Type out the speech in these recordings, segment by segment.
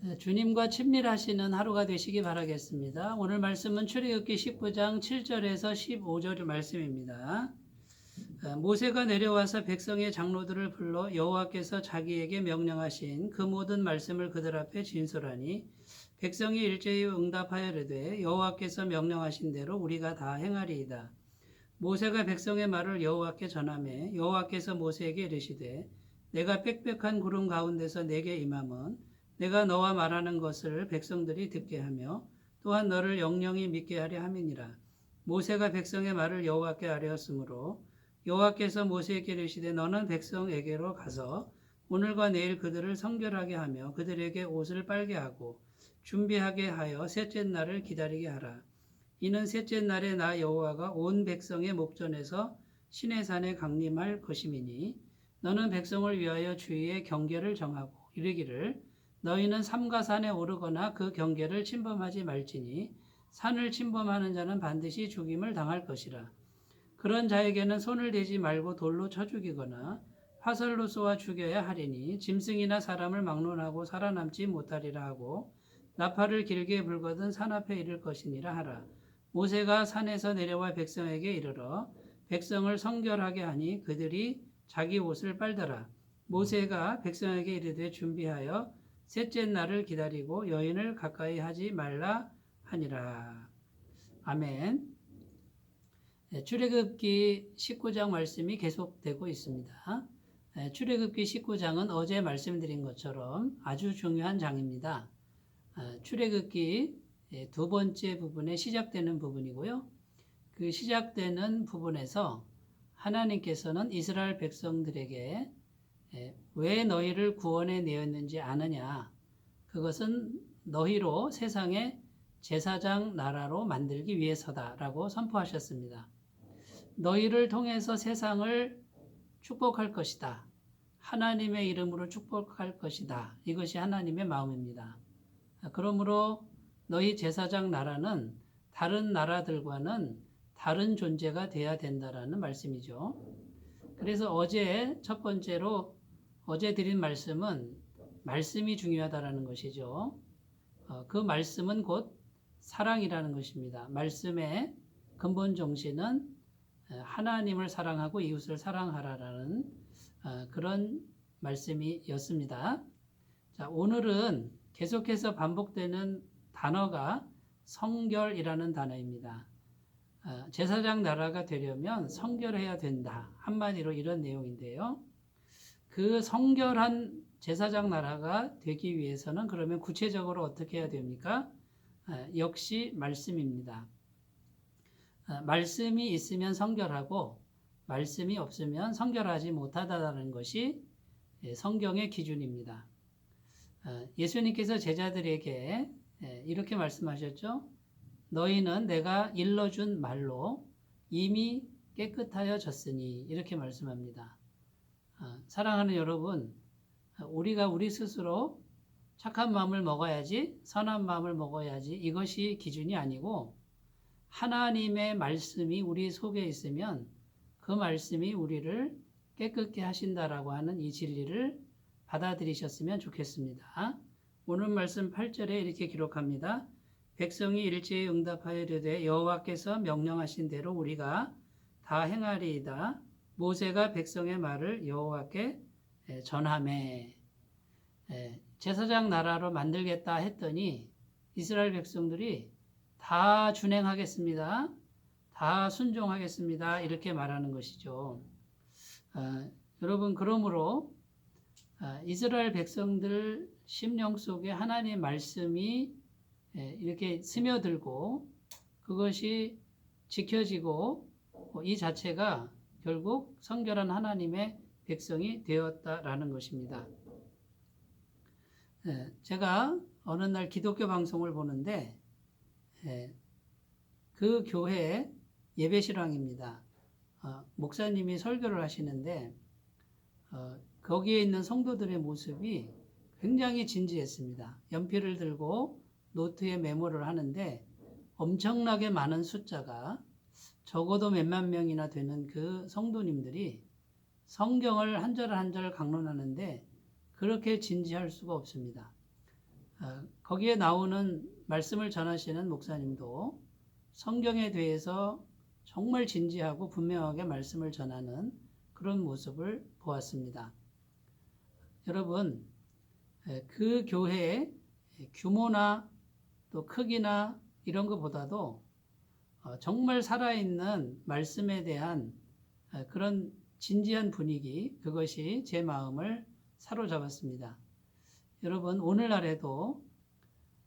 주님과 친밀하시는 하루가 되시기 바라겠습니다. 오늘 말씀은 출애굽기 19장 7절에서 15절 말씀입니다. 모세가 내려와서 백성의 장로들을 불러 여호와께서 자기에게 명령하신 그 모든 말씀을 그들 앞에 진술하니 백성이 일제히 응답하여 이르되 여호와께서 명령하신 대로 우리가 다 행하리이다. 모세가 백성의 말을 여호와께 전하매 여호와께서 모세에게 이르시되 내가 빽빽한 구름 가운데서 내게 임함은 내가 너와 말하는 것을 백성들이 듣게 하며 또한 너를 영영히 믿게 하려 함이니라. 모세가 백성의 말을 여호와께 아뢰었으므로 여호와께서 모세에게 이르시되 너는 백성에게로 가서 오늘과 내일 그들을 성결하게 하며 그들에게 옷을 빨게 하고 준비하게 하여 셋째 날을 기다리게 하라. 이는 셋째 날에 나 여호와가 온 백성의 목전에서 시내산에 강림할 것임이니 너는 백성을 위하여 주위에 경계를 정하고 이르기를 너희는 삼가 산에 오르거나 그 경계를 침범하지 말지니 산을 침범하는 자는 반드시 죽임을 당할 것이라. 그런 자에게는 손을 대지 말고 돌로 쳐 죽이거나 화살로 쏘아 죽여야 하리니 짐승이나 사람을 막론하고 살아남지 못하리라 하고 나팔을 길게 불거든 산 앞에 이를 것이니라 하라. 모세가 산에서 내려와 백성에게 이르러 백성을 성결하게 하니 그들이 자기 옷을 빨더라. 모세가 백성에게 이르되 준비하여 셋째 날을 기다리고 여인을 가까이 하지 말라 하니라. 아멘. 출애굽기 19장 말씀이 계속되고 있습니다. 출애굽기 19장은 어제 말씀드린 것처럼 아주 중요한 장입니다. 출애굽기 두 번째 부분에 시작되는 부분이고요. 그 시작되는 부분에서 하나님께서는 이스라엘 백성들에게 왜 너희를 구원해 내었는지 아느냐? 그것은 너희로 세상의 제사장 나라로 만들기 위해서다라고 선포하셨습니다. 너희를 통해서 세상을 축복할 것이다. 하나님의 이름으로 축복할 것이다. 이것이 하나님의 마음입니다. 그러므로 너희 제사장 나라는 다른 나라들과는 다른 존재가 돼야 된다라는 말씀이죠. 그래서 어제 첫 번째로 어제 드린 말씀은 말씀이 중요하다라는 것이죠. 그 말씀은 곧 사랑이라는 것입니다. 말씀의 근본 정신은 하나님을 사랑하고 이웃을 사랑하라라는 그런 말씀이었습니다. 자, 오늘은 계속해서 반복되는 단어가 성결이라는 단어입니다. 제사장 나라가 되려면 성결해야 된다. 한마디로 이런 내용인데요. 그 성결한 제사장 나라가 되기 위해서는 그러면 구체적으로 어떻게 해야 됩니까? 역시 말씀입니다. 말씀이 있으면 성결하고 말씀이 없으면 성결하지 못하다는 것이 성경의 기준입니다. 예수님께서 제자들에게 이렇게 말씀하셨죠. 너희는 내가 일러준 말로 이미 깨끗하여졌으니 이렇게 말씀합니다. 사랑하는 여러분, 우리가 우리 스스로 착한 마음을 먹어야지, 선한 마음을 먹어야지 이것이 기준이 아니고 하나님의 말씀이 우리 속에 있으면 그 말씀이 우리를 깨끗게 하신다라고 하는 이 진리를 받아들이셨으면 좋겠습니다. 오늘 말씀 8절에 이렇게 기록합니다. 백성이 일제히 응답하여 이르되 여호와께서 명령하신 대로 우리가 다 행하리이다. 모세가 백성의 말을 여호와께 전하매 제사장 나라로 만들겠다 했더니 이스라엘 백성들이 다 준행하겠습니다. 다 순종하겠습니다. 이렇게 말하는 것이죠. 여러분 그러므로 이스라엘 백성들 심령 속에 하나님의 말씀이 이렇게 스며들고 그것이 지켜지고 이 자체가 결국 성결한 하나님의 백성이 되었다라는 것입니다. 제가 어느 날 기독교 방송을 보는데 그 교회 예배실황입니다. 목사님이 설교를 하시는데 거기에 있는 성도들의 모습이 굉장히 진지했습니다. 연필을 들고 노트에 메모를 하는데 엄청나게 많은 숫자가 적어도 몇만 명이나 되는 그 성도님들이 성경을 한 절 한 절 강론하는데 그렇게 진지할 수가 없습니다. 거기에 나오는 말씀을 전하시는 목사님도 성경에 대해서 정말 진지하고 분명하게 말씀을 전하는 그런 모습을 보았습니다. 여러분, 그 교회의 규모나 또 크기나 이런 것보다도 정말 살아있는 말씀에 대한 그런 진지한 분위기, 그것이 제 마음을 사로잡았습니다. 여러분, 오늘날에도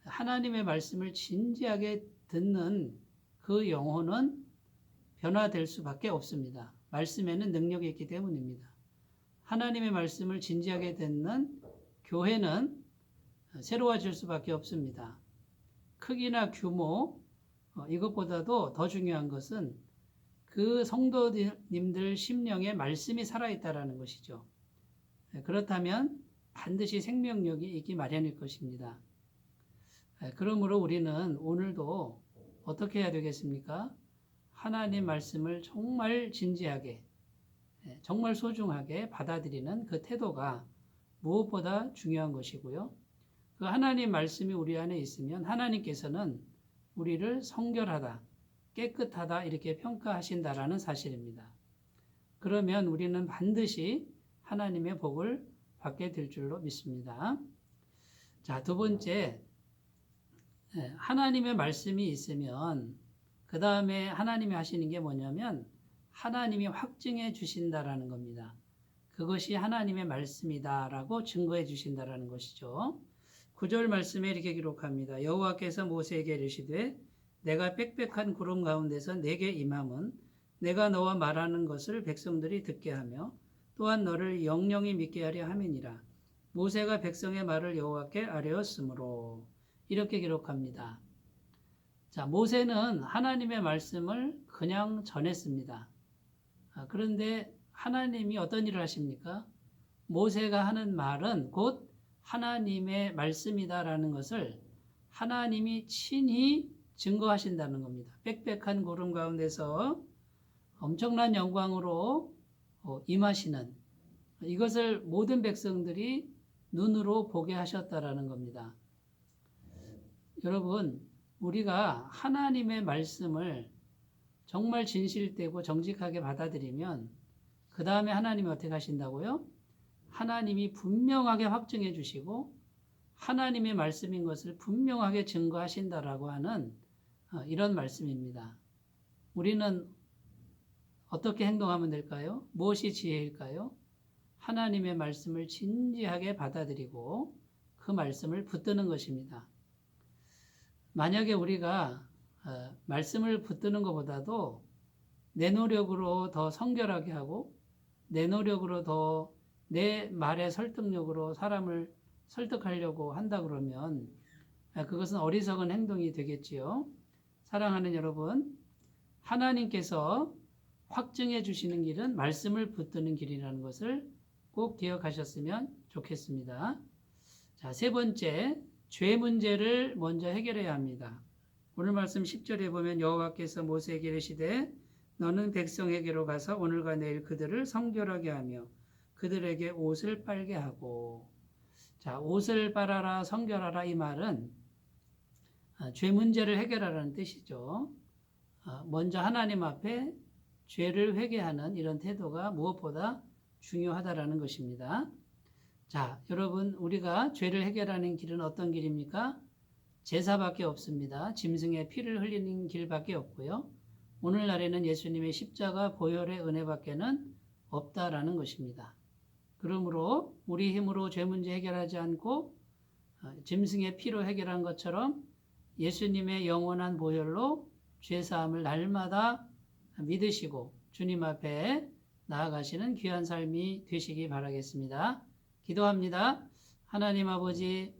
하나님의 말씀을 진지하게 듣는 그 영혼은 변화될 수밖에 없습니다. 말씀에는 능력이 있기 때문입니다. 하나님의 말씀을 진지하게 듣는 교회는 새로워질 수밖에 없습니다. 크기나 규모, 이것보다도 더 중요한 것은 그 성도님들 심령에 말씀이 살아있다는 것이죠. 그렇다면 반드시 생명력이 있기 마련일 것입니다. 그러므로 우리는 오늘도 어떻게 해야 되겠습니까? 하나님 말씀을 정말 진지하게, 정말 소중하게 받아들이는 그 태도가 무엇보다 중요한 것이고요. 그 하나님 말씀이 우리 안에 있으면 하나님께서는 우리를 성결하다, 깨끗하다 이렇게 평가하신다라는 사실입니다. 그러면 우리는 반드시 하나님의 복을 받게 될 줄로 믿습니다. 자, 두 번째, 하나님의 말씀이 있으면 그 다음에 하나님이 하시는 게 뭐냐면 하나님이 확증해 주신다라는 겁니다. 그것이 하나님의 말씀이다라고 증거해 주신다라는 것이죠. 9절 말씀에 이렇게 기록합니다. 여호와께서 모세에게 이르시되 내가 빽빽한 구름 가운데서 내게 임함은 내가 너와 말하는 것을 백성들이 듣게 하며 또한 너를 영영히 믿게 하려 함이니라. 모세가 백성의 말을 여호와께 아뢰었으므로 이렇게 기록합니다. 자, 모세는 하나님의 말씀을 그냥 전했습니다. 그런데 하나님이 어떤 일을 하십니까? 모세가 하는 말은 곧 하나님의 말씀이다라는 것을 하나님이 친히 증거하신다는 겁니다. 빽빽한 구름 가운데서 엄청난 영광으로 임하시는 이것을 모든 백성들이 눈으로 보게 하셨다라는 겁니다. 여러분, 우리가 하나님의 말씀을 정말 진실되고 정직하게 받아들이면 그 다음에 하나님이 어떻게 하신다고요? 하나님이 분명하게 확증해 주시고 하나님의 말씀인 것을 분명하게 증거하신다라고 하는 이런 말씀입니다. 우리는 어떻게 행동하면 될까요? 무엇이 지혜일까요? 하나님의 말씀을 진지하게 받아들이고 그 말씀을 붙드는 것입니다. 만약에 우리가 말씀을 붙드는 것보다도 내 노력으로 더 성결하게 하고 내 노력으로 더 내 말의 설득력으로 사람을 설득하려고 한다 그러면 그것은 어리석은 행동이 되겠지요. 사랑하는 여러분, 하나님께서 확증해 주시는 길은 말씀을 붙드는 길이라는 것을 꼭 기억하셨으면 좋겠습니다. 자, 세 번째, 죄 문제를 먼저 해결해야 합니다. 오늘 말씀 10절에 보면 여호와께서 모세에게 이르시되 너는 백성에게로 가서 오늘과 내일 그들을 성결하게 하며 그들에게 옷을 빨게 하고. 자, 옷을 빨아라, 성결하라 이 말은 죄 문제를 해결하라는 뜻이죠. 먼저 하나님 앞에 죄를 회개하는 이런 태도가 무엇보다 중요하다라는 것입니다. 자, 여러분, 우리가 죄를 해결하는 길은 어떤 길입니까? 제사밖에 없습니다. 짐승의 피를 흘리는 길밖에 없고요. 오늘날에는 예수님의 십자가 보혈의 은혜밖에는 없다라는 것입니다. 그러므로 우리 힘으로 죄 문제 해결하지 않고 짐승의 피로 해결한 것처럼 예수님의 영원한 보혈로 죄사함을 날마다 믿으시고 주님 앞에 나아가시는 귀한 삶이 되시기 바라겠습니다. 기도합니다. 하나님 아버지,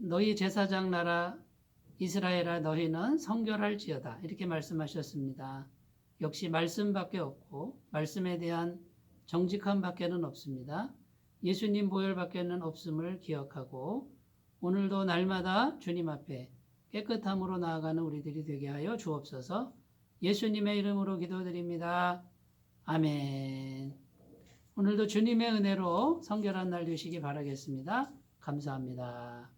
너희 제사장 나라 이스라엘아 너희는 성결할지어다 이렇게 말씀하셨습니다. 역시 말씀밖에 없고 말씀에 대한 정직함밖에는 없습니다. 예수님 보혈밖에는 없음을 기억하고 오늘도 날마다 주님 앞에 깨끗함으로 나아가는 우리들이 되게 하여 주옵소서. 예수님의 이름으로 기도드립니다. 아멘. 오늘도 주님의 은혜로 성결한 날 되시기 바라겠습니다. 감사합니다.